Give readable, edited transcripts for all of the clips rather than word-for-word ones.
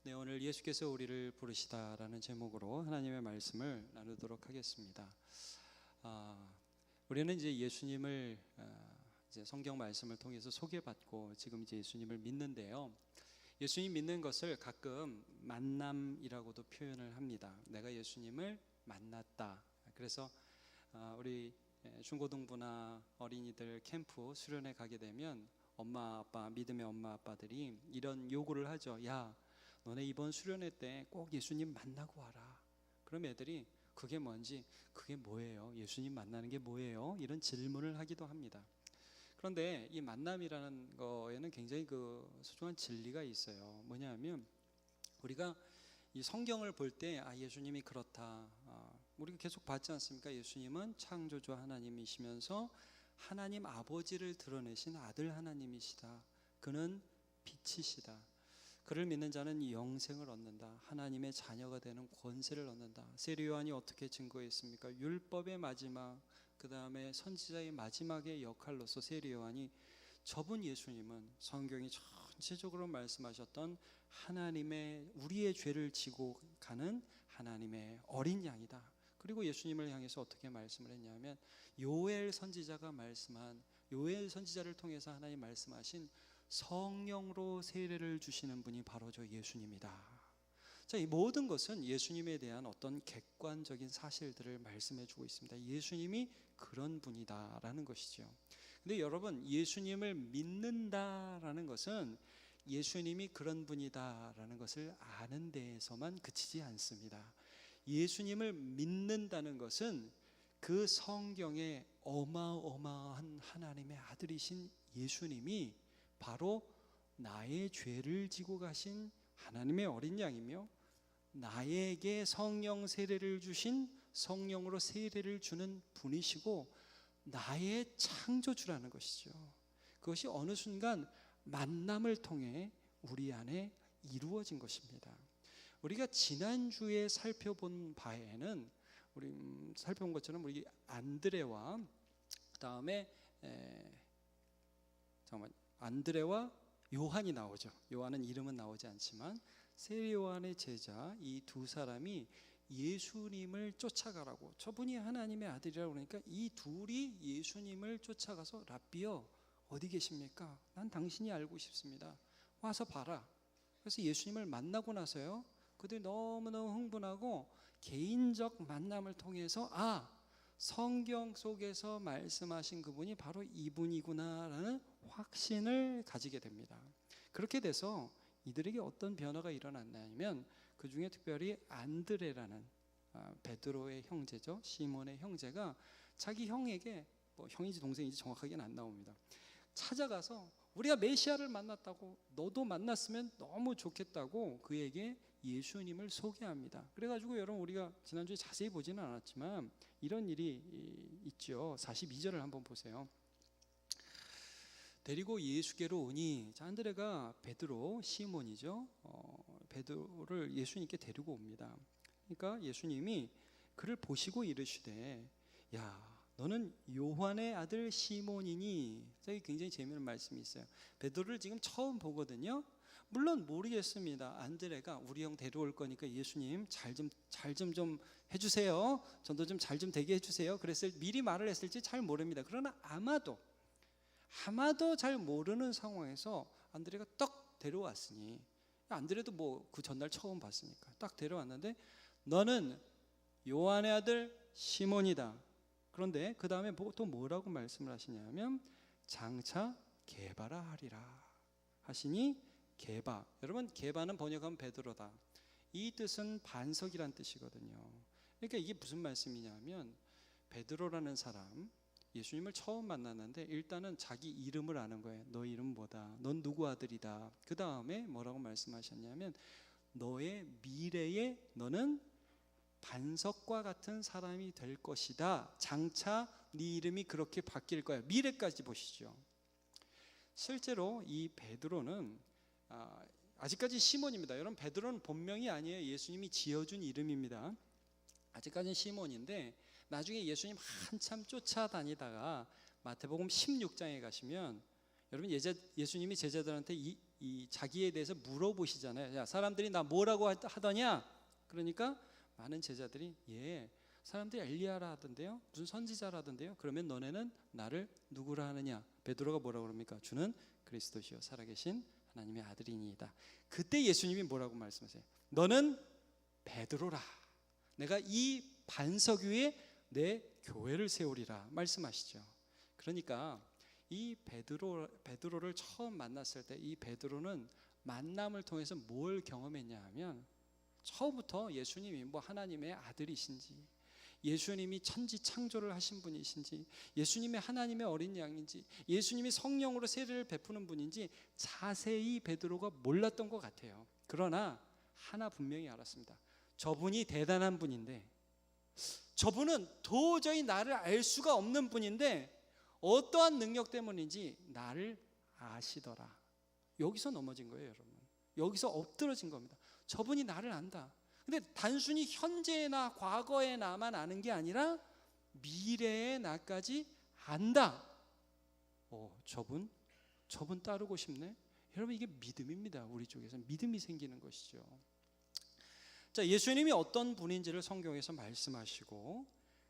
네, 오늘 예수께서 우리를 부르시다라는 제목으로 하나님의 말씀을 나누도록 하겠습니다. 우리는 이제 예수님을 이제 성경 말씀을 통해서 소개받고 지금 이제 예수님을 믿는데요. 예수님 믿는 것을 가끔 만남이라고도 표현을 합니다. 내가 예수님을 만났다. 그래서 우리 중고등부나 어린이들 캠프 수련회 가게 되면 엄마 아빠, 믿음의 엄마 아빠들이 이런 요구를 하죠. 야, 너네 이번 수련회 때 꼭 예수님 만나고 와라. 그럼 애들이 그게 뭔지, 그게 뭐예요? 예수님 만나는 게 뭐예요? 이런 질문을 하기도 합니다. 그런데 이 만남이라는 거에는 굉장히 소중한 진리가 있어요. 뭐냐면 우리가 이 성경을 볼 때 예수님이 그렇다. 우리가 계속 봤지 않습니까? 예수님은 창조주 하나님이시면서 하나님 아버지를 드러내신 아들 하나님이시다. 그는 빛이시다. 그를 믿는 자는 영생을 얻는다. 하나님의 자녀가 되는 권세를 얻는다. 세례 요한이 어떻게 증거했습니까? 율법의 마지막, 그 다음에 선지자의 마지막의 역할로서 세례 요한이 저분 예수님은 성경이 전체적으로 말씀하셨던 하나님의 우리의 죄를 지고 가는 하나님의 어린 양이다. 그리고 예수님을 향해서 어떻게 말씀을 했냐면 요엘 선지자가 말씀한, 요엘 선지자를 통해서 하나님 말씀하신 성령으로 세례를 주시는 분이 바로 저 예수님이다. 자, 이 모든 것은 예수님에 대한 어떤 객관적인 사실들을 말씀해 주고 있습니다. 예수님이 그런 분이다라는 것이죠. 근데 여러분, 예수님을 믿는다라는 것은 예수님이 그런 분이다라는 것을 아는 데에서만 그치지 않습니다. 예수님을 믿는다는 것은 그 성경에 어마어마한 하나님의 아들이신 예수님이 바로 나의 죄를 지고 가신 하나님의 어린 양이며 나에게 성령 세례를 주신 성령으로 세례를 주는 분이시고 나의 창조주라는 것이죠. 그것이 어느 순간 만남을 통해 우리 안에 이루어진 것입니다. 우리가 지난주에 살펴본 바에는 우리 살펴본 것처럼 우리 안드레와 그다음에 안드레와 요한이 나오죠. 요한은 이름은 나오지 않지만 세례 요한의 제자 이 두 사람이 예수님을 쫓아가라고, 저분이 하나님의 아들이라고 그러니까 이 둘이 예수님을 쫓아가서 랍비여 어디 계십니까? 난 당신이 알고 싶습니다. 와서 봐라. 그래서 예수님을 만나고 나서요, 그들이 너무너무 흥분하고 개인적 만남을 통해서 성경 속에서 말씀하신 그분이 바로 이분이구나라는 확신을 가지게 됩니다. 그렇게 돼서 이들에게 어떤 변화가 일어났냐면 그 중에 특별히 안드레라는 베드로의 형제죠. 시몬의 형제가 자기 형에게, 형인지 동생인지 정확하게는 안 나옵니다. 찾아가서 우리가 메시아를 만났다고, 너도 만났으면 너무 좋겠다고 그에게 예수님을 소개합니다. 그래가지고 여러분, 우리가 지난주에 자세히 보지는 않았지만 이런 일이 있죠. 42절을 한번 보세요. 데리고 예수께로 오니, 안드레가 베드로, 시몬이죠. 베드로를 예수님께 데리고 옵니다. 그러니까 예수님이 그를 보시고 이르시되, 야, 너는 요한의 아들 시몬이니. 여기 굉장히 재미있는 말씀이 있어요. 베드로를 지금 처음 보거든요. 물론 모르겠습니다. 안드레가 우리 형 데려올 거니까 예수님 잘 좀 해주세요. 전도 좀 잘 좀 되게 해주세요. 미리 말을 했을지 잘 모릅니다. 그러나 아마도 잘 모르는 상황에서 안드레가 딱 데려왔으니, 안드레도 그 전날 처음 봤으니까 딱 데려왔는데, 너는 요한의 아들 시몬이다. 그런데 그 다음에 또 뭐라고 말씀을 하시냐면 장차 게바라 하리라 하시니, 게바, 여러분 게바는 번역하면 베드로다. 이 뜻은 반석이란 뜻이거든요. 그러니까 이게 무슨 말씀이냐면 베드로라는 사람, 예수님을 처음 만났는데 일단은 자기 이름을 아는 거예요. 너 이름 뭐다? 넌 누구 아들이다? 그 다음에 뭐라고 말씀하셨냐면 너의 미래에 너는 반석과 같은 사람이 될 것이다. 장차 네 이름이 그렇게 바뀔 거야. 미래까지 보시죠. 실제로 이 베드로는 아직까지 시몬입니다. 여러분, 베드로는 본명이 아니에요. 예수님이 지어준 이름입니다. 아직까지는 시몬인데 나중에 예수님 한참 쫓아다니다가 마태복음 16장에 가시면, 여러분 예수님이 제자들한테 이 자기에 대해서 물어보시잖아요. 야, 사람들이 나 뭐라고 하더냐? 그러니까 많은 제자들이 사람들이 엘리야라 하던데요, 무슨 선지자라 하던데요. 그러면 너네는 나를 누구라 하느냐? 베드로가 뭐라고 그럽니까? 주는 그리스도시요 살아계신 하나님의 아들이니이다. 그때 예수님이 뭐라고 말씀하세요? 너는 베드로라. 내가 이 반석 위에 내 교회를 세우리라 말씀하시죠. 그러니까 이 베드로를 처음 만났을 때 이 베드로는 만남을 통해서 뭘 경험했냐 하면, 처음부터 예수님이 뭐 하나님의 아들이신지, 예수님이 천지 창조를 하신 분이신지, 예수님이 하나님의 어린 양인지, 예수님이 성령으로 세례를 베푸는 분인지 자세히 베드로가 몰랐던 것 같아요. 그러나 하나 분명히 알았습니다. 저분이 대단한 분인데, 저분은 도저히 나를 알 수가 없는 분인데 어떠한 능력 때문인지 나를 아시더라. 여기서 넘어진 거예요, 여러분. 여기서 엎드러진 겁니다. 저분이 나를 안다. 근데 단순히 현재나 과거의 나만 아는 게 아니라 미래의 나까지 안다. 저분 따르고 싶네. 여러분, 이게 믿음입니다. 우리 쪽에서 믿음이 생기는 것이죠. 자, 예수님이 어떤 분인지를 성경에서 말씀하시고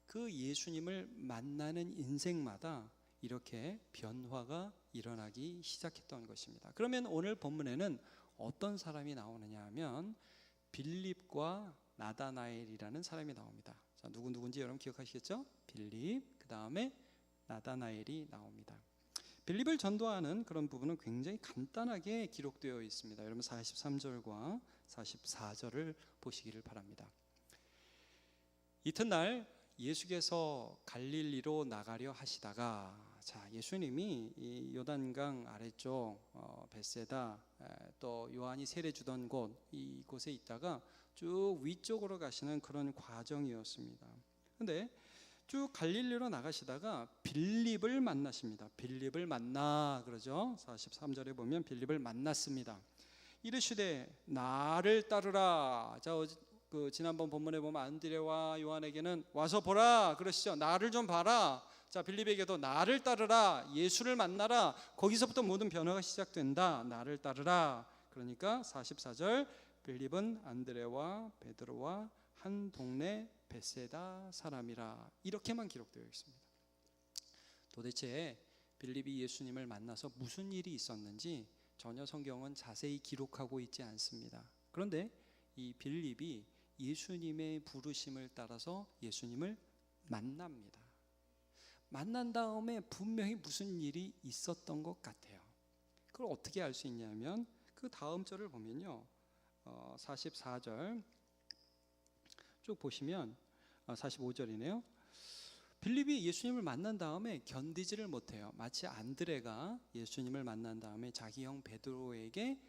그 예수님을 만나는 인생마다 이렇게 변화가 일어나기 시작했던 것입니다. 그러면 오늘 본문에는 어떤 사람이 나오느냐 하면 빌립과 나다나엘이라는 사람이 나옵니다. 자, 누군지 여러분 기억하시겠죠? 빌립, 그 다음에 나다나엘이 나옵니다. 빌립을 전도하는 그런 부분은 굉장히 간단하게 기록되어 있습니다. 여러분 43절과 44절을 보시기를 바랍니다. 이튿날 예수께서 갈릴리로 나가려 하시다가, 자, 예수님이 이 요단강 아래쪽 벳세다, 또 요한이 세례 주던 곳, 이곳에 있다가 쭉 위쪽으로 가시는 그런 과정이었습니다. 근데 쭉 갈릴리로 나가시다가 빌립을 만나십니다. 빌립을 만나 그러죠. 43절에 보면 빌립을 만났습니다. 이르시되 나를 따르라. 자, 지난번 본문에 보면 안드레와 요한에게는 와서 보라 그러시죠. 나를 좀 봐라. 자, 빌립에게도 나를 따르라, 예수를 만나라. 거기서부터 모든 변화가 시작된다. 나를 따르라. 그러니까 44절, 빌립은 안드레와 베드로와 한 동네 벳세다 사람이라, 이렇게만 기록되어 있습니다. 도대체 빌립이 예수님을 만나서 무슨 일이 있었는지 전혀 성경은 자세히 기록하고 있지 않습니다. 그런데 이 빌립이 예수님의 부르심을 따라서 예수님을 만납니다. 만난 다음에 분명히 무슨 일이 있었던 것 같아요. 그걸 어떻게 알 수 있냐면 그 다음 절을 보면요, 44절 쭉 보시면 45절이네요. 빌립이 예수님을 만난 다음에 견디지를 못해요. 마치 안드레가 예수님을 만난 다음에 자기 형 베드로에게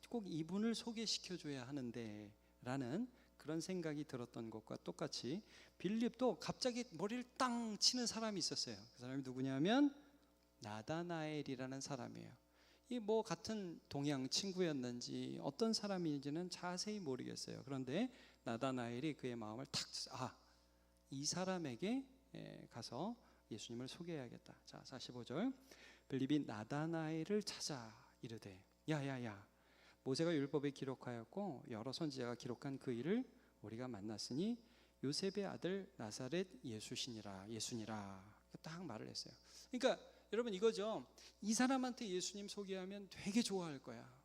꼭 이분을 소개시켜줘야 하는데 라는 그런 생각이 들었던 것과 똑같이 빌립도 갑자기 머리를 땅 치는 사람이 있었어요. 그 사람이 누구냐면 나다나엘이라는 사람이에요. 이 뭐 같은 동양 친구였는지 어떤 사람인지는 자세히 모르겠어요. 그런데 나다나엘이 그의 마음을 이 사람에게 가서 예수님을 소개해야겠다. 자, 45절, 빌립이 나다나엘을 찾아 이르되 야야야, 모세가 율법에 기록하였고 여러 선지자가 기록한 그 일을 우리가 만났으니 요셉의 아들 나사렛 예수시니라, 예수니라, 딱 말을 했어요. 그러니까 여러분 이거죠. 이 사람한테 예수님 소개하면 되게 좋아할 거야.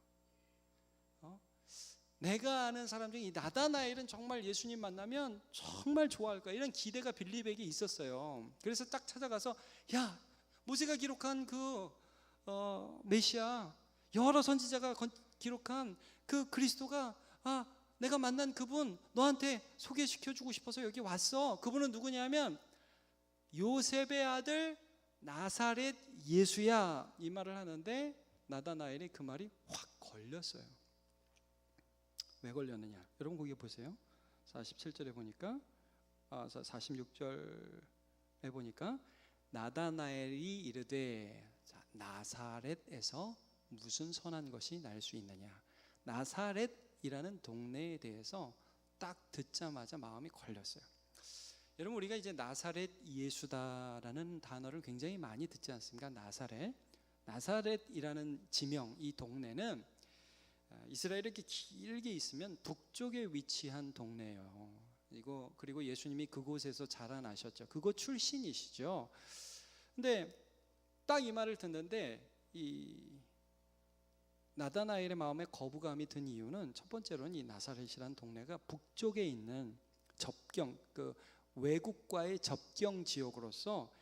내가 아는 사람 중에 이 나다나엘은 정말 예수님 만나면 정말 좋아할 거야, 이런 기대가 빌립에게 있었어요. 그래서 딱 찾아가서, 야, 모세가 기록한 그 메시아, 여러 선지자가 기록한 그 그리스도가, 내가 만난 그분 너한테 소개시켜주고 싶어서 여기 왔어. 그분은 누구냐면 요셉의 아들 나사렛 예수야, 이 말을 하는데 나다나엘이 그 말이 확 걸렸어요. 왜 걸렸느냐? 여러분 거기 보세요. 47절에 보니까 46절에 보니까 나다나엘이 이르되, 자, 나사렛에서 무슨 선한 것이 날 수 있느냐? 나사렛이라는 동네에 대해서 딱 듣자마자 마음이 걸렸어요. 여러분 우리가 이제 나사렛 예수다라는 단어를 굉장히 많이 듣지 않습니까? 나사렛 나사렛이라는 지명, 이 동네는 이스라엘에 이렇게 길게 있으면 북쪽에 위치한 동네예요. 그리고 예수님이 그곳에서 자라나셨죠. 그곳 출신이시죠. 근데 딱 이 말을 듣는데 이 나다나엘의 마음에 거부감이 든 이유는 첫 번째로는 이 나사렛이라는 동네가 북쪽에 있는 그 외국과의 접경 지역으로서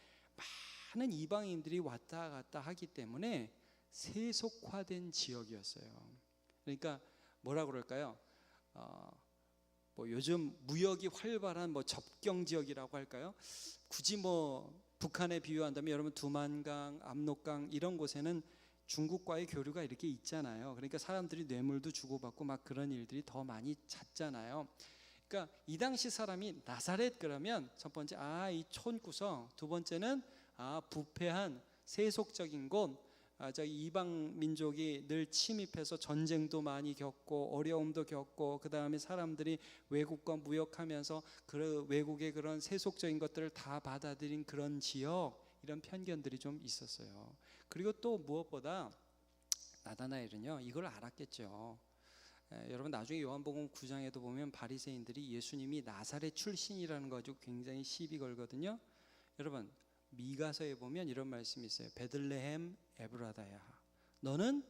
많은 이방인들이 왔다 갔다 하기 때문에 세속화된 지역이었어요. 그러니까 뭐라 그럴까요? 뭐 요즘 무역이 활발한 뭐 접경 지역이라고 할까요? 굳이 뭐 북한에 비유한다면 여러분 두만강, 압록강 이런 곳에는 중국과의 교류가 이렇게 있잖아요. 그러니까 사람들이 뇌물도 주고받고 막 그런 일들이 더 많이 잦잖아요. 그러니까 이 당시 사람이 나사렛 그러면 첫 번째 이 촌구성, 두 번째는 부패한 세속적인 곳, 저기 이방 민족이 늘 침입해서 전쟁도 많이 겪고 어려움도 겪고 그 다음에 사람들이 외국과 무역하면서 그 외국의 그런 세속적인 것들을 다 받아들인 그런 지역, 이런 편견들이 좀 있었어요. 그리고 또 무엇보다 나다나엘은요 이걸 알았겠죠. 여러분 나중에 요한복음 9장에도 보면 바리새인들이 예수님이 나사렛 출신이라는 거 가지고 굉장히 시비 걸거든요. 여러분 미가서에 보면 이런 말씀이 있어요. 베들레헴 에브라다야, 너는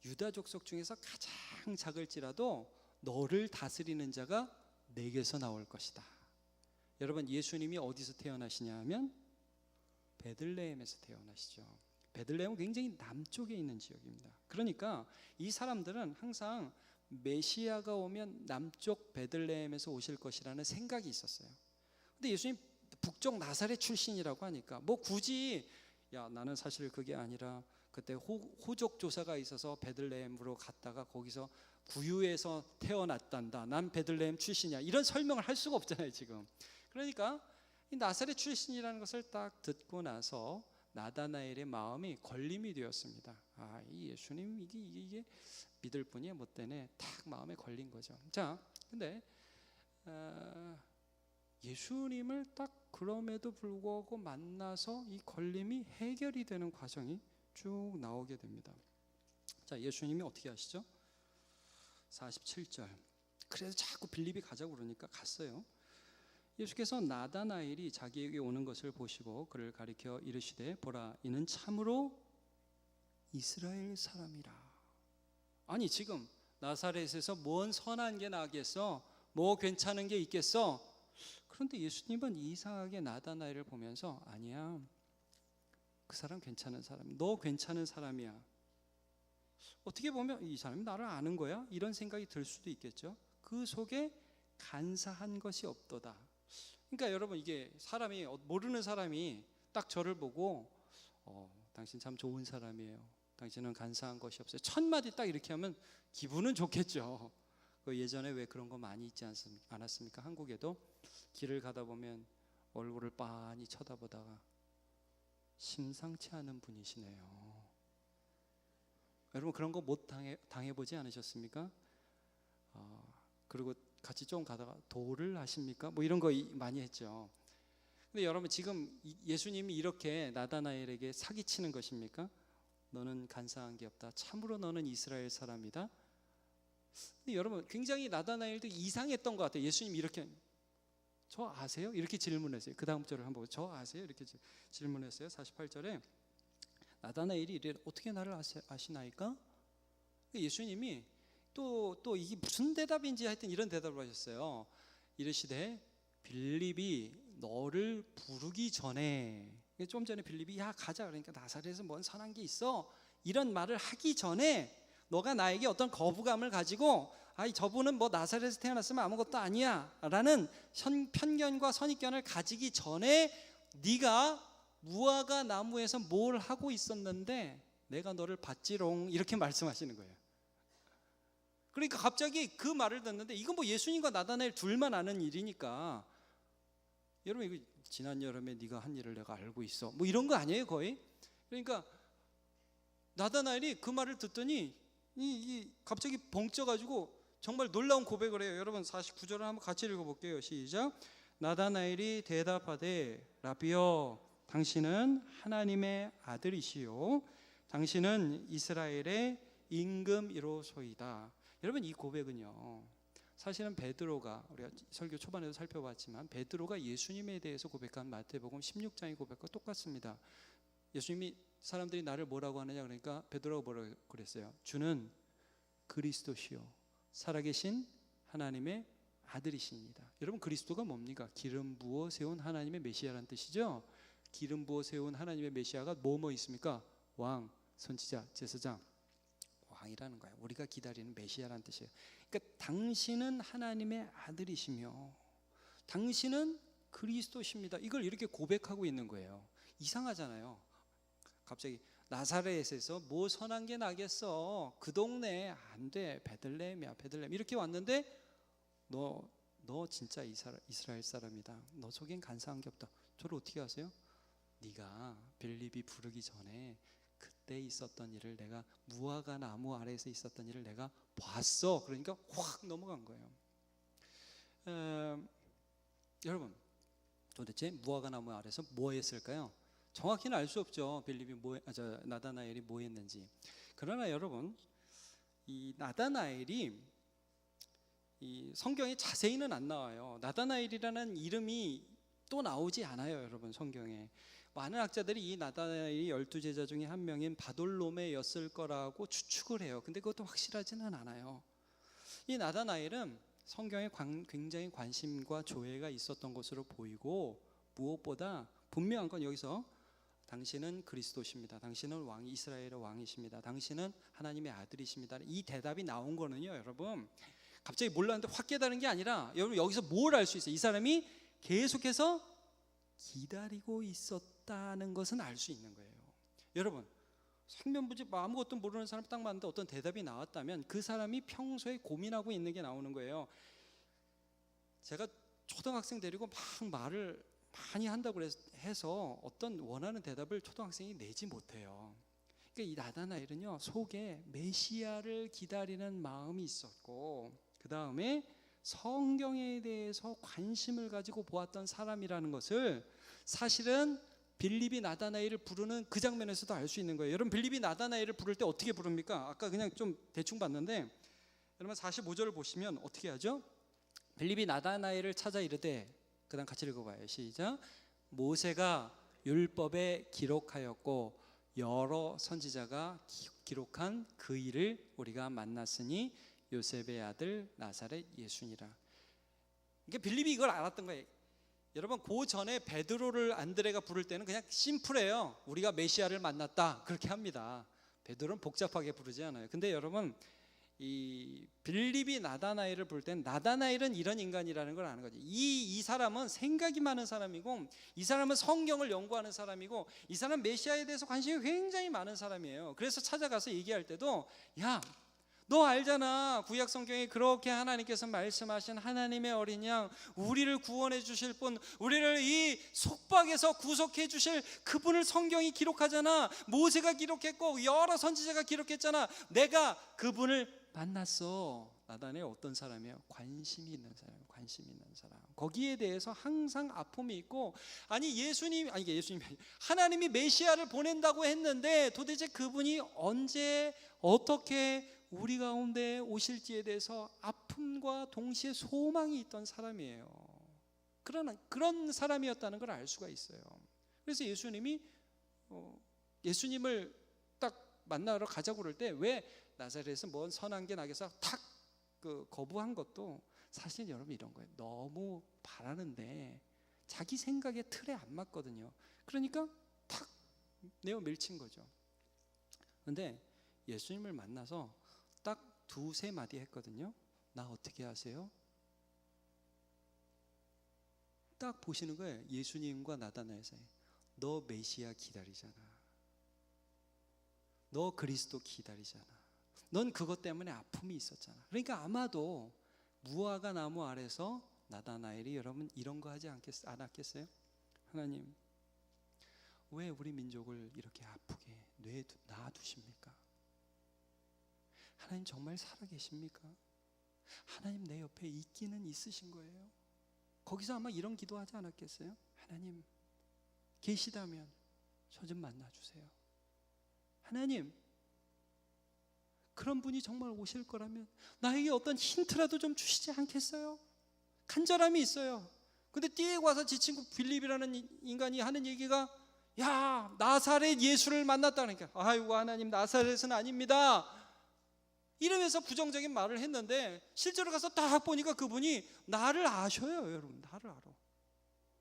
유다 족속 중에서 가장 작을지라도 너를 다스리는 자가 내게서 나올 것이다. 여러분 예수님이 어디서 태어나시냐 하면 베들레헴에서 태어나시죠. 베들레헴은 굉장히 남쪽에 있는 지역입니다. 그러니까 이 사람들은 항상 메시아가 오면 남쪽 베들레헴에서 오실 것이라는 생각이 있었어요. 근데 예수님 북쪽 나사렛 출신이라고 하니까 뭐 굳이 나는 사실 그게 아니라 그때 호족 조사가 있어서 베들레헴으로 갔다가 거기서 구유에서 태어났단다, 난 베들레헴 출신이야, 이런 설명을 할 수가 없잖아요 지금. 그러니까 이 나사렛 출신이라는 것을 딱 듣고 나서 나다나엘의 마음이 걸림이 되었습니다. 이 예수님 이게 믿을 뿐이 못 되네. 딱 마음에 걸린 거죠. 자, 근데 예수님을 딱 그럼에도 불구하고 만나서 이 걸림이 해결이 되는 과정이 쭉 나오게 됩니다. 자, 예수님이 어떻게 하시죠? 47절. 그래서 자꾸 빌립이 가자고 그러니까 갔어요. 예수께서 나다나엘이 자기에게 오는 것을 보시고 그를 가리켜 이르시되 보라, 이는 참으로 이스라엘 사람이라. 아니 지금 나사렛에서 뭔 선한 게 나겠어? 뭐 괜찮은 게 있겠어? 그런데 예수님은 이상하게 나다나엘을 보면서 아니야, 그 사람 괜찮은 사람, 너 괜찮은 사람이야. 어떻게 보면 이 사람이 나를 아는 거야? 이런 생각이 들 수도 있겠죠. 그 속에 간사한 것이 없도다. 그러니까 여러분 이게 사람이 모르는 사람이 딱 저를 보고 당신 참 좋은 사람이에요, 당신은 간사한 것이 없어요, 첫 마디 딱 이렇게 하면 기분은 좋겠죠. 예전에 왜 그런 거 많이 있지 않았습니까? 한국에도 길을 가다 보면 얼굴을 빤히 쳐다보다가 심상치 않은 분이시네요. 여러분 그런 거 못 당해보지 않으셨습니까? 그리고 같이 좀 가다가 도를 하십니까? 뭐 이런 거 많이 했죠. 근데 여러분 지금 예수님이 이렇게 나다나엘에게 사기치는 것입니까? 너는 간사한 게 없다, 참으로 너는 이스라엘 사람이다. 근데 여러분 굉장히 나다나엘도 이상했던 것 같아요. 예수님이 이렇게 저 아세요? 이렇게 질문했어요. 그 다음 절을 한번 보고 저 아세요? 이렇게 질문했어요. 48절에 나다나엘이 이래 어떻게 나를 아시나이까? 예수님이 또 이게 무슨 대답인지 하여튼 이런 대답을 하셨어요. 이르시되 빌립이 너를 부르기 전에, 좀 전에 빌립이 야 가자 그러니까 나사렛에서 뭔 선한 게 있어 이런 말을 하기 전에 너가 나에게 어떤 거부감을 가지고 저분은 뭐 나사렛에서 태어났으면 아무것도 아니야 라는 편견과 선입견을 가지기 전에 네가 무화과 나무에서 뭘 하고 있었는데 내가 너를 봤지롱, 이렇게 말씀하시는 거예요. 그러니까 갑자기 그 말을 듣는데 이건 뭐 예수님과 나다나엘 둘만 아는 일이니까, 여러분 이거 지난 여름에 네가 한 일을 내가 알고 있어 뭐 이런 거 아니에요 거의? 그러니까 나다나엘이 그 말을 듣더니 갑자기 벙쪄가지고 정말 놀라운 고백을 해요. 여러분 49절을 한번 같이 읽어볼게요. 시작. 나다나엘이 대답하되 라비여 당신은 하나님의 아들이시요 당신은 이스라엘의 임금이로소이다. 여러분, 이 고백은요, 사실은 베드로가, 우리가 설교 초반에도 살펴봤지만 베드로가 예수님에 대해서 고백한 마태복음 16장의 고백과 똑같습니다. 예수님이 사람들이 나를 뭐라고 하느냐 그러니까 베드로가 뭐라고 그랬어요? 주는 그리스도시요 살아계신 하나님의 아들이십니다. 여러분, 그리스도가 뭡니까? 기름 부어 세운 하나님의 메시아라는 뜻이죠. 기름 부어 세운 하나님의 메시아가 뭐뭐 있습니까? 왕, 선지자, 제사장. 왕이라는 거예요. 우리가 기다리는 메시아라는 뜻이에요. 그러니까 당신은 하나님의 아들이시며 당신은 그리스도십니다. 이걸 이렇게 고백하고 있는 거예요. 이상하잖아요. 갑자기 나사렛에서 뭐 선한 게 나겠어? 그 동네 안 돼. 베들레헴이야, 베들레헴. 이렇게 왔는데 너 진짜 이스라엘 사람이다. 너 속엔 간사한 게 없다. 저를 어떻게 아세요? 네가 빌립이 부르기 전에 그때 있었던 일을 내가 무화과 나무 아래에서 있었던 일을 내가 봤어. 그러니까 확 넘어간 거예요. 여러분, 도대체 무화과 나무 아래에서 뭐 했을까요? 정확히는 알 수 없죠. 빌립이 나다나엘이 뭐 했는지. 그러나 여러분, 이 나다나엘이 이 성경에 자세히는 안 나와요. 나다나엘이라는 이름이 또 나오지 않아요. 여러분, 성경에 많은 학자들이 이 나다나엘이 12제자 중에 한 명인 바돌로메였을 거라고 추측을 해요. 근데 그것도 확실하지는 않아요. 이 나다나엘은 성경에 굉장히 관심과 조예가 있었던 것으로 보이고, 무엇보다 분명한 건 여기서 당신은 그리스도십니다. 당신은 왕, 이스라엘의 왕이십니다. 당신은 하나님의 아들이십니다. 이 대답이 나온 거는요, 여러분, 갑자기 몰랐는데 확 깨달은 게 아니라, 여러분, 여기서 뭘 알 수 있어요? 이 사람이 계속해서 기다리고 있었다는 것은 알 수 있는 거예요. 여러분, 생면부지 아무것도 모르는 사람 딱 봤는데 어떤 대답이 나왔다면 그 사람이 평소에 고민하고 있는 게 나오는 거예요. 제가 초등학생 데리고 막 말을 많이 한다고 해서 어떤 원하는 대답을 초등학생이 내지 못해요. 그러니까 이 나다나엘은요, 속에 메시아를 기다리는 마음이 있었고, 그 다음에 성경에 대해서 관심을 가지고 보았던 사람이라는 것을 사실은 빌립이 나다나엘을 부르는 그 장면에서도 알 수 있는 거예요. 여러분, 빌립이 나다나엘을 부를 때 어떻게 부릅니까? 아까 그냥 좀 대충 봤는데, 여러분 45절을 보시면 어떻게 하죠? 빌립이 나다나엘을 찾아 이르되, 그 다음 같이 읽어봐요. 시작. 모세가 율법에 기록하였고 여러 선지자가 기록한 그 일을 우리가 만났으니 요셉의 아들 나사렛 예수니라. 그러니까 빌립이 이걸 알았던 거예요. 여러분, 그 전에 베드로를 안드레가 부를 때는 그냥 심플해요. 우리가 메시아를 만났다, 그렇게 합니다. 베드로는 복잡하게 부르지 않아요. 근데 여러분, 이 빌립이 나다나엘을 부를 때는 나다나엘은 이런 인간이라는 걸 아는 거지. 이 사람은 생각이 많은 사람이고, 이 사람은 성경을 연구하는 사람이고, 이 사람 메시아에 대해서 관심이 굉장히 많은 사람이에요. 그래서 찾아가서 얘기할 때도, 야, 너 알잖아, 구약 성경에 그렇게 하나님께서 말씀하신 하나님의 어린 양, 우리를 구원해 주실 분, 우리를 이 속박에서 구속해 주실 그분을 성경이 기록하잖아. 모세가 기록했고 여러 선지자가 기록했잖아. 내가 그분을 만났어. 나다나엘 어떤 사람이에요? 관심이 있는 사람, 관심 있는 사람. 거기에 대해서 항상 아픔이 있고, 하나님이 메시아를 보낸다고 했는데 도대체 그분이 언제 어떻게 우리 가운데 오실지에 대해서 아픔과 동시에 소망이 있던 사람이에요. 그런 사람이었다는 걸 알 수가 있어요. 그래서 예수님을 딱 만나러 가자고 그럴 때 왜 나사렛에서 뭔 선한 게 나겠어 탁 거부한 것도 사실 여러분 이런 거예요. 너무 바라는데 자기 생각의 틀에 안 맞거든요. 그러니까 탁 내어 밀친 거죠. 그런데 예수님을 만나서 딱 두세 마디 했거든요. 나 어떻게 하세요? 딱 보시는 거예요. 예수님과 나다나엘 사이. 너 메시아 기다리잖아. 너 그리스도 기다리잖아. 넌 그것 때문에 아픔이 있었잖아. 그러니까 아마도 무화과 나무 아래서 나다나엘이 여러분 이런 거 하지 않았겠어요? 하나님, 왜 우리 민족을 이렇게 아프게 놔두십니까? 하나님 정말 살아계십니까? 하나님 내 옆에 있기는 있으신 거예요? 거기서 아마 이런 기도하지 않았겠어요? 하나님 계시다면 저 좀 만나주세요. 하나님, 그런 분이 정말 오실 거라면 나에게 어떤 힌트라도 좀 주시지 않겠어요? 간절함이 있어요. 근데 띠에 와서 지 친구 빌립이라는 인간이 하는 얘기가, 야, 나사렛 예수를 만났다니까. 아이고 하나님, 나사렛은 아닙니다 이러면서 부정적인 말을 했는데, 실제로 가서 딱 보니까 그분이 나를 아셔요. 여러분, 나를 알아.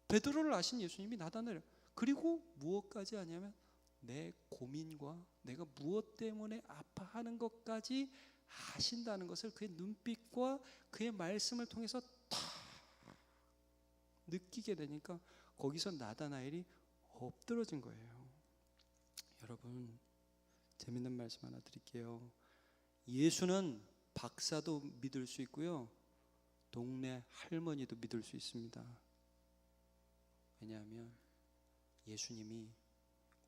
베드로를 아신 예수님이 나타나요. 그리고 무엇까지 하냐면 내 고민과 내가 무엇 때문에 아파하는 것까지 아신다는 것을 그의 눈빛과 그의 말씀을 통해서 다 느끼게 되니까 거기서 나다나엘이 엎드러진 거예요. 여러분, 재밌는 말씀 하나 드릴게요. 예수는 박사도 믿을 수 있고요, 동네 할머니도 믿을 수 있습니다. 왜냐하면 예수님이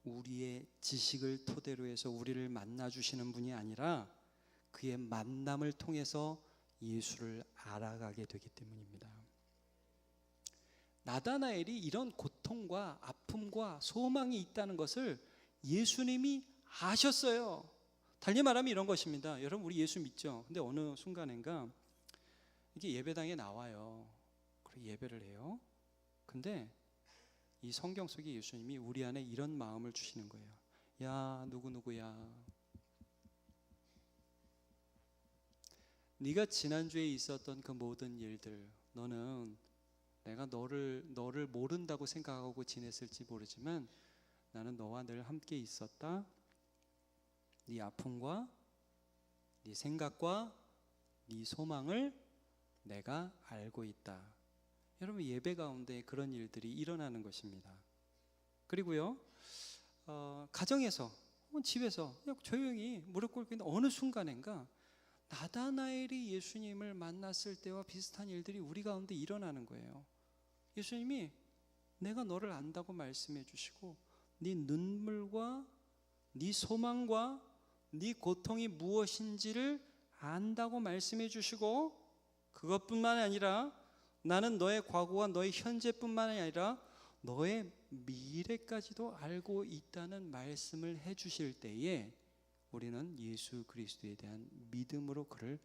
우리의 지식을 토대로 해서 우리를 만나주시는 분이 아니라 그의 만남을 통해서 예수를 알아가게 되기 때문입니다. 나다나엘이 이런 고통과 아픔과 소망이 있다는 것을 예수님이 아셨어요. 달리 말하면 이런 것입니다. 여러분, 우리 예수 믿죠? 근데 어느 순간인가 이게 예배당에 나와요. 그리고 예배를 해요. 근데 이 성경 속에 예수님이 우리 안에 이런 마음을 주시는 거예요. 야, 누구누구야, 네가 지난주에 있었던 그 모든 일들, 너는 내가 너를 모른다고 생각하고 지냈을지 모르지만 나는 너와 늘 함께 있었다. 네 아픔과 네 생각과 네 소망을 내가 알고 있다. 여러분, 예배 가운데 그런 일들이 일어나는 것입니다. 그리고요, 가정에서, 집에서 그냥 조용히 무릎 꿇고 있는 어느 순간인가 나다나엘이 예수님을 만났을 때와 비슷한 일들이 우리 가운데 일어나는 거예요. 예수님이 내가 너를 안다고 말씀해 주시고 네 눈물과 네 소망과 네 고통이 무엇인지를 안다고 말씀해 주시고, 그것뿐만 아니라 나는 너의 과거와 너의 현재뿐만 아니라 너의 미래까지도 알고 있다는 말씀을 해 주실 때에 우리는 예수 그리스도에 대한 믿음으로 그를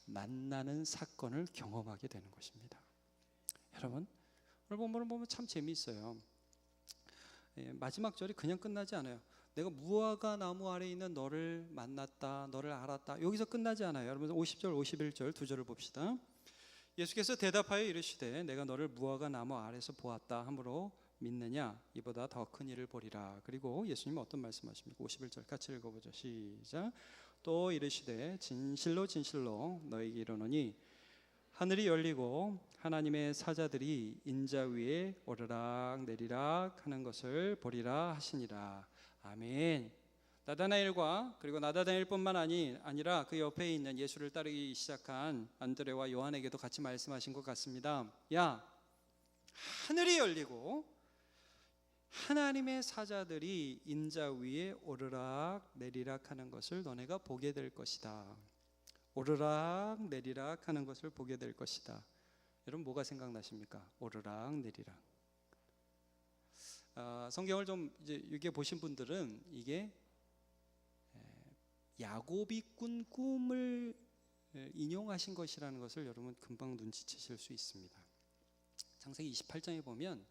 만나는 사건을 경험하게 되는 것입니다. 여러분, 오늘 보면 참 재미있어요. 마지막 절이 그냥 끝나지 않아요. 내가 무화과 나무 아래 있는 너를 만났다, 너를 알았다, 여기서 끝나지 않아요. 여러분, 50절 51절 두 절을 봅시다. 예수께서 대답하여 이르시되 내가 너를 무화과 나무 아래서 보았다 함으로 믿느냐? 이보다 더 큰 일을 보리라. 그리고 예수님은 어떤 말씀하십니까? 51절 같이 읽어보죠. 시작. 또 이르시되 진실로 진실로 너에게 이르노니 하늘이 열리고 하나님의 사자들이 인자 위에 오르락 내리락 하는 것을 보리라 하시니라. 아멘. 나다나엘과 그리고 나다나엘뿐만 아니라 그 옆에 있는 예수를 따르기 시작한 안드레와 요한에게도 같이 말씀하신 것 같습니다. 야, 하늘이 열리고 하나님의 사자들이 인자 위에 오르락 내리락 하는 것을 너네가 보게 될 것이다. 오르락 내리락 하는 것을 보게 될 것이다. 여러분, 뭐가 생각나십니까? 오르락 내리락. 성경을 좀 이제 읽어 보신 분들은 이게 야곱이 꾼 꿈을 인용하신 것이라는 것을 여러분 금방 눈치채실 수 있습니다. 창세기 28장에 보면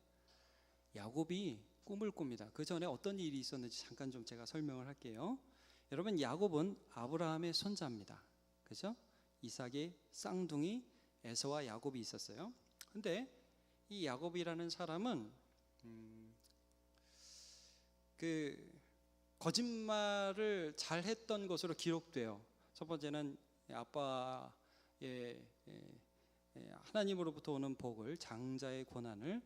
야곱이 꿈을 꿉니다. 그 전에 어떤 일이 있었는지 잠깐 좀 제가 설명을 할게요. 여러분, 야곱은 아브라함의 손자입니다. 그죠? 이삭의 쌍둥이 에서와 야곱이 있었어요. 근데 이 야곱이라는 사람은 그 거짓말을 잘 했던 것으로 기록돼요. 첫 번째는 아빠의 하나님으로부터 오는 복을, 장자의 권한을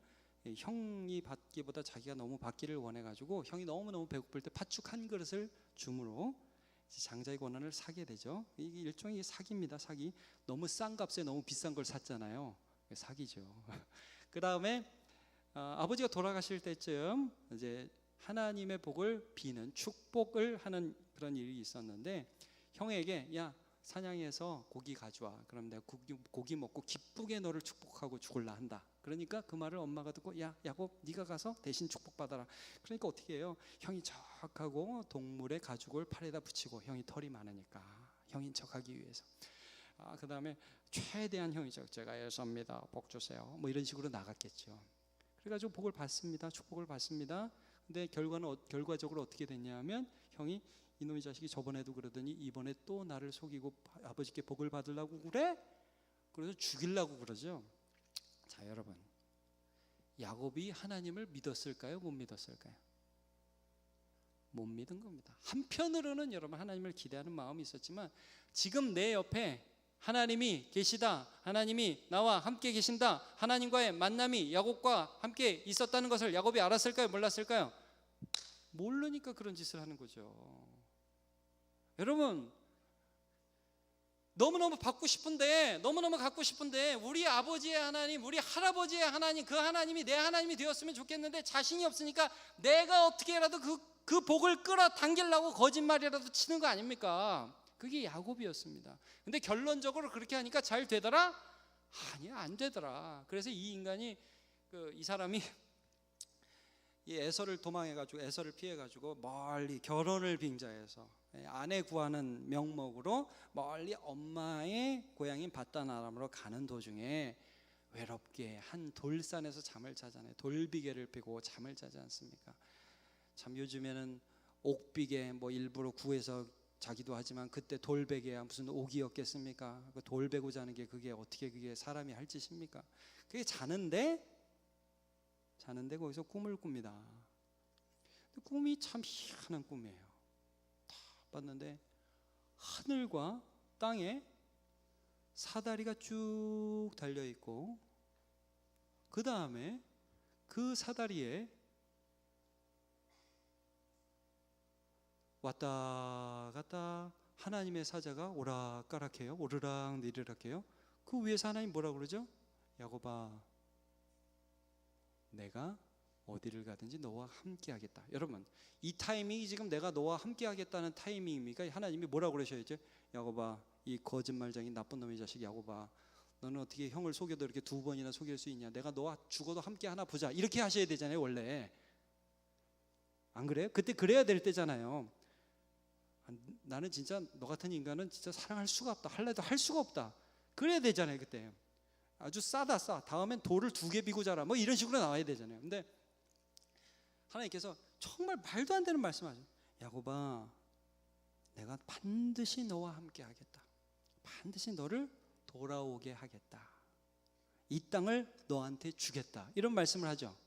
형이 받기보다 자기가 너무 받기를 원해가지고 형이 너무너무 배고플 때 팥죽 한 그릇을 줌으로 장자의 권한을 사게 되죠. 이게 일종의 사기입니다. 사기. 너무 싼 값에 너무 비싼 걸 샀잖아요. 사기죠. 그 다음에 아버지가 돌아가실 때쯤 이제 하나님의 복을 비는 축복을 하는 그런 일이 있었는데 형에게 야, 사냥해서 고기 가져와. 그럼 내가 고기 먹고 기쁘게 너를 축복하고 죽을라 한다. 그러니까 그 말을 엄마가 듣고 야 야곱 네가 가서 대신 축복받아라. 그러니까 어떻게 해요? 형이 척하고 동물의 가죽을 팔에다 붙이고, 형이 털이 많으니까 형인 척하기 위해서. 그 다음에 최대한 형이 제가 애써입니다, 복 주세요, 뭐 이런 식으로 나갔겠죠. 그래가지고 복을 받습니다. 축복을 받습니다. 근데 결과적으로 어떻게 됐냐면 형이 이놈의 자식이 저번에도 그러더니 이번에 또 나를 속이고 아버지께 복을 받으려고 그래? 그래서 죽이려고 그러죠. 자, 여러분, 야곱이 하나님을 믿었을까요? 못 믿었을까요? 못 믿은 겁니다. 한편으로는 여러분 하나님을 기대하는 마음이 있었지만, 지금 내 옆에 하나님이 계시다, 하나님이 나와 함께 계신다, 하나님과의 만남이 야곱과 함께 있었다는 것을 야곱이 알았을까요? 몰랐을까요? 모르니까 그런 짓을 하는 거죠. 여러분, 너무너무 받고 싶은데, 너무너무 갖고 싶은데 우리 아버지의 하나님, 우리 할아버지의 하나님, 그 하나님이 내 하나님이 되었으면 좋겠는데 자신이 없으니까 내가 어떻게라도 그 복을 끌어당기려고 거짓말이라도 치는 거 아닙니까? 그게 야곱이었습니다. 근데 결론적으로 그렇게 하니까 잘 되더라? 아니야, 안 되더라. 그래서 이 인간이, 이 사람이 이 에서를 도망해가지고, 에서를 피해가지고 멀리 결혼을 빙자해서 아내 구하는 명목으로 멀리 엄마의 고향인 밧단 아람으로 가는 도중에 외롭게 한 돌산에서 잠을 자잖아요. 돌비계를 펴고 잠을 자지 않습니까? 참 요즘에는 옥비계 뭐 일부러 구해서 자기도 하지만, 그때 돌베개야 무슨 옥이었겠습니까? 그 돌베고 자는 게 그게 어떻게 그게 사람이 할 짓입니까? 그게 자는데 거기서 꿈을 꿉니다. 꿈이 참 희한한 꿈이에요. 다 봤는데 하늘과 땅에 사다리가 쭉 달려 있고, 그 다음에 그 사다리에 왔다 갔다 하나님의 사자가 오락가락해요. 오르락 내리락해요. 그 위에서 하나님 뭐라고 그러죠? 야곱아, 내가 어디를 가든지 너와 함께 하겠다. 여러분, 이 타이밍이 지금 내가 너와 함께 하겠다는 타이밍입니까? 하나님이 뭐라고 그러셔야죠? 야곱아, 이 거짓말쟁이 나쁜 놈의 자식 야곱아, 너는 어떻게 형을 속여도 이렇게 2번이나 속일 수 있냐? 내가 너와 죽어도 함께 하나 보자. 이렇게 하셔야 되잖아요, 원래. 안 그래요? 그때 그래야 될 때잖아요. 나는 진짜 너 같은 인간은 진짜 사랑할 수가 없다, 할래도 할 수가 없다, 그래야 되잖아요. 그때 아주 싸다, 싸. 다음엔 돌을 2개 비고 자라, 뭐 이런 식으로 나와야 되잖아요. 근데 하나님께서 정말 말도 안 되는 말씀하죠. 야곱아, 내가 반드시 너와 함께 하겠다. 반드시 너를 돌아오게 하겠다. 이 땅을 너한테 주겠다. 이런 말씀을 하죠.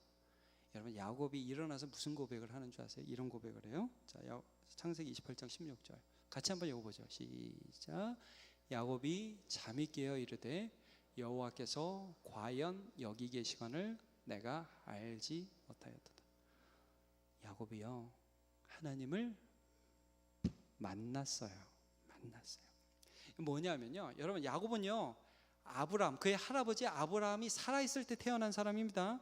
여러분, 야곱이 일어나서 무슨 고백을 하는 줄 아세요? 이런 고백을 해요. 자, 창세기 28장 16절 같이 한번 읽어보죠. 시작. 야곱이 잠이 깨어 이르되 여호와께서 과연 여기 계시거늘 내가 알지 못하였도다. 야곱이요, 하나님을 만났어요. 뭐냐면요, 여러분, 야곱은요, 아브라함, 그의 할아버지 아브라함이 살아있을 때 태어난 사람입니다.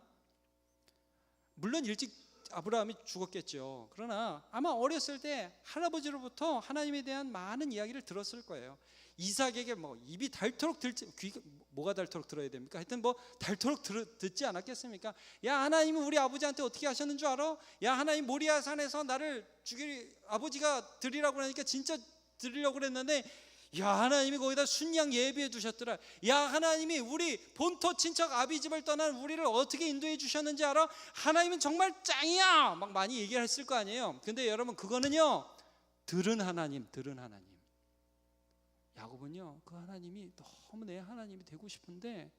물론 일찍 아브라함이 죽었겠죠. 그러나 아마 어렸을 때 할아버지로부터 하나님에 대한 많은 이야기를 들었을 거예요. 이삭에게 뭐 입이 닳도록 들지, 귀가 뭐가 닳도록 들어야 됩니까? 하여튼 뭐 닳도록 듣지 않았겠습니까? 야, 하나님이 우리 아버지한테 어떻게 하셨는 줄 알아? 야, 하나님 모리아 산에서 나를 아버지가 드리라고 하니까 진짜 드리려고 그랬는데, 야, 하나님이 거기다 순양 예비해 두셨더라. 야, 하나님이 우리 본토 친척 아비집을 떠난 우리를 어떻게 인도해 주셨는지 알아? 하나님은 정말 짱이야, 막 많이 얘기했을 거 아니에요. 근데 여러분, 그거는요, 들은 하나님. 야곱은요, 그 하나님이 너무 내 하나님이 되고 싶은데,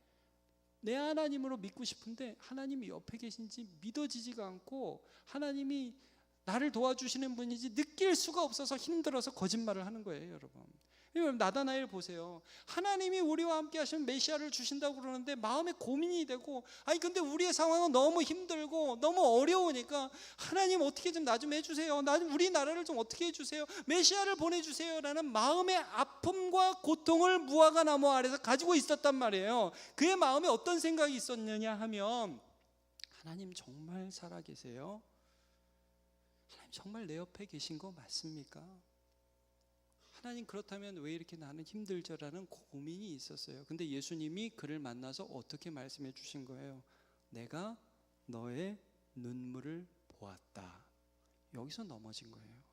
내 하나님으로 믿고 싶은데 하나님이 옆에 계신지 믿어지지가 않고, 하나님이 나를 도와주시는 분인지 느낄 수가 없어서 힘들어서 거짓말을 하는 거예요. 여러분, 나다나엘 보세요. 하나님이 우리와 함께 하시는 메시아를 주신다고 그러는데 마음에 고민이 되고, 아니 근데 우리의 상황은 너무 힘들고 너무 어려우니까 하나님 어떻게 좀 나 좀 해주세요, 우리 나라를 좀 어떻게 해주세요, 메시아를 보내주세요 라는 마음의 아픔과 고통을 무화과 나무 아래서 가지고 있었단 말이에요. 그의 마음에 어떤 생각이 있었느냐 하면, 하나님 정말 살아계세요? 하나님 정말 내 옆에 계신 거 맞습니까? 하나님 그렇다면 왜 이렇게 나는 힘들죠라는 고민이 있었어요. 근데 예수님이 그를 만나서 어떻게 말씀해 주신 거예요? 내가 너의 눈물을 보았다. 여기서 넘어진 거예요.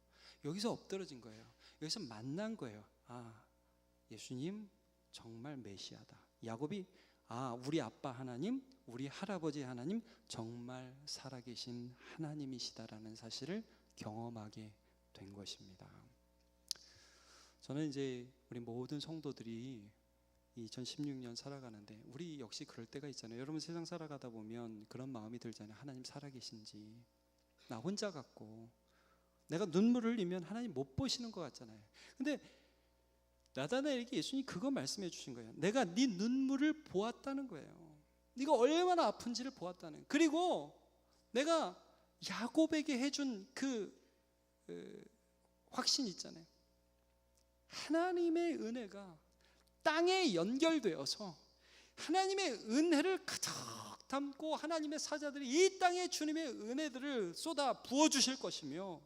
여기서 엎드러진 거예요. 여기서 만난 거예요. 아, 예수님 정말 메시아다. 야곱이 우리 아빠 하나님, 우리 할아버지 하나님 정말 살아계신 하나님이시다라는 사실을 경험하게 된 것입니다. 저는 이제 우리 모든 성도들이 2016년 살아가는데 우리 역시 그럴 때가 있잖아요. 여러분 세상 살아가다 보면 그런 마음이 들잖아요. 하나님 살아계신지, 나 혼자 같고, 내가 눈물을 흘리면 하나님 못 보시는 것 같잖아요. 근데 나다나엘에게 예수님이 그거 말씀해 주신 거예요. 내가 네 눈물을 보았다는 거예요. 네가 얼마나 아픈지를 보았다는. 그리고 내가 야곱에게 해준 그 확신 있잖아요. 하나님의 은혜가 땅에 연결되어서 하나님의 은혜를 가득 담고 하나님의 사자들이 이 땅에 주님의 은혜들을 쏟아 부어주실 것이며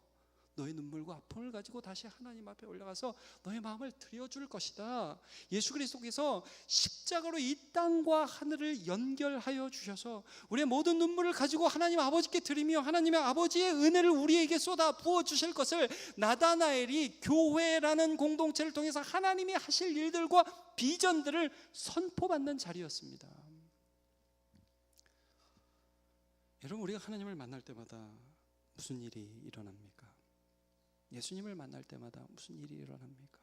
너의 눈물과 아픔을 가지고 다시 하나님 앞에 올라가서 너의 마음을 드려줄 것이다. 예수 그리스도께서 십자가로 이 땅과 하늘을 연결하여 주셔서 우리의 모든 눈물을 가지고 하나님 아버지께 드리며 하나님의 아버지의 은혜를 우리에게 쏟아 부어주실 것을 나다나엘이 교회라는 공동체를 통해서 하나님이 하실 일들과 비전들을 선포받는 자리였습니다. 여러분, 우리가 하나님을 만날 때마다 무슨 일이 일어납니까? 예수님을 만날 때마다 무슨 일이 일어납니까?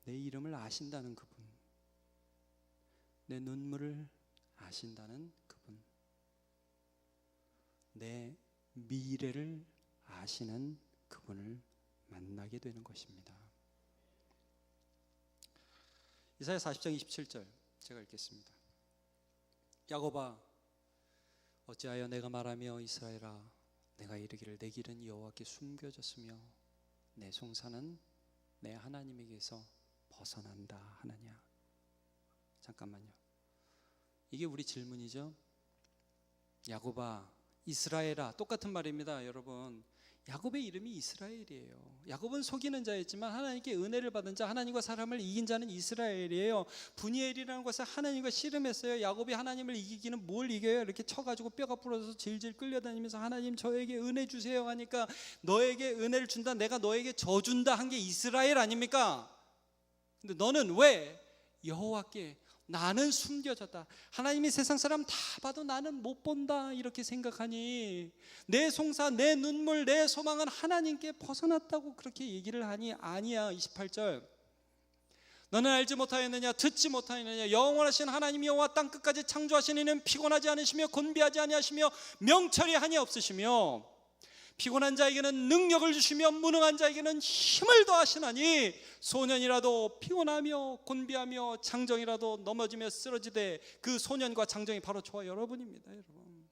내 이름을 아신다는 그분, 내 눈물을 아신다는 그분, 내 미래를 아시는 그분을 만나게 되는 것입니다. 이사야 40장 27절 제가 읽겠습니다. 야곱아, 어찌하여 내가 말하며 이스라엘아, 내가 이르기를 내 길은 여호와께 숨겨졌으며 내 송사는 내 하나님에게서 벗어난다 하느냐. 잠깐만요. 이게 우리 질문이죠. 야곱아, 이스라엘아, 똑같은 말입니다. 여러분, 야곱의 이름이 이스라엘이에요. 야곱은 속이는 자였지만 하나님께 은혜를 받은 자, 하나님과 사람을 이긴 자는 이스라엘이에요. 분이엘이라는 것을 하나님과 씨름했어요. 야곱이 하나님을 이기기는 뭘 이겨요? 이렇게 쳐가지고 뼈가 부러져서 질질 끌려다니면서 하나님 저에게 은혜 주세요 하니까 너에게 은혜를 준다, 내가 너에게 저 준다 한 게 이스라엘 아닙니까? 근데 너는 왜 여호와께 나는 숨겨졌다, 하나님이 세상 사람 다 봐도 나는 못 본다 이렇게 생각하니, 내 송사, 내 눈물, 내 소망은 하나님께 벗어났다고 그렇게 얘기를 하니 아니야. 28절, 너는 알지 못하였느냐, 듣지 못하였느냐, 영원하신 하나님 여호와 땅끝까지 창조하신 이는 피곤하지 않으시며 곤비하지 아니하시며 명철이 한이 없으시며 피곤한 자에게는 능력을 주시며 무능한 자에게는 힘을 더하시나니 소년이라도 피곤하며 곤비하며 장정이라도 넘어지며 쓰러지되 그 소년과 장정이 바로 저와 여러분입니다. 여러분,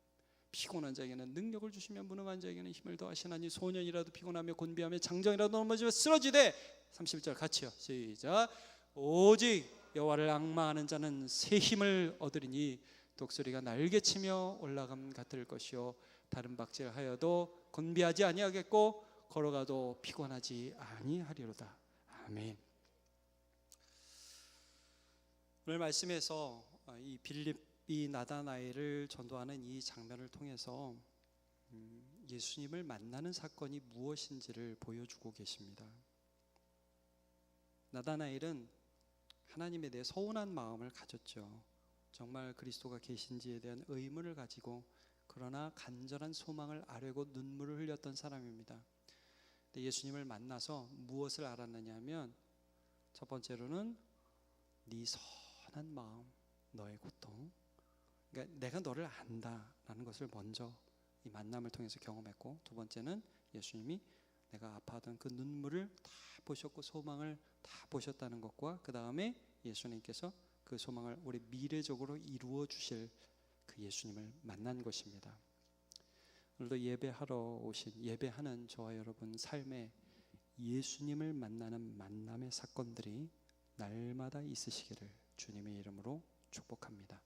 피곤한 자에게는 능력을 주시며 무능한 자에게는 힘을 더하시나니 소년이라도 피곤하며 곤비하며 장정이라도 넘어지며 쓰러지되 30절 같이요. 시작. 오직 여호와를 앙망하는 자는 새 힘을 얻으리니 독수리가 날개치며 올라감 같을 것이요 다른 박질하여도 곤비하지 아니하겠고 걸어가도 피곤하지 아니하리로다. 아멘. 오늘 말씀에서 이 빌립이 나다나엘을 전도하는 이 장면을 통해서 예수님을 만나는 사건이 무엇인지를 보여주고 계십니다. 나다나엘은 하나님에 대해 서운한 마음을 가졌죠. 정말 그리스도가 계신지에 대한 의문을 가지고 그러나 간절한 소망을 아뢰고 눈물을 흘렸던 사람입니다. 근데 예수님을 만나서 무엇을 알았느냐 하면 첫 번째로는 네 선한 마음, 너의 고통, 그러니까 내가 너를 안다라는 것을 먼저 이 만남을 통해서 경험했고, 두 번째는 예수님이 내가 아파하던 그 눈물을 다 보셨고 소망을 다 보셨다는 것과 그 다음에 예수님께서 그 소망을 우리 미래적으로 이루어 주실 그 예수님을 만난 것입니다. 오늘도 예배하러 오신, 예배하는 저와 여러분 삶에 예수님을 만나는 만남의 사건들이 날마다 있으시기를 주님의 이름으로 축복합니다.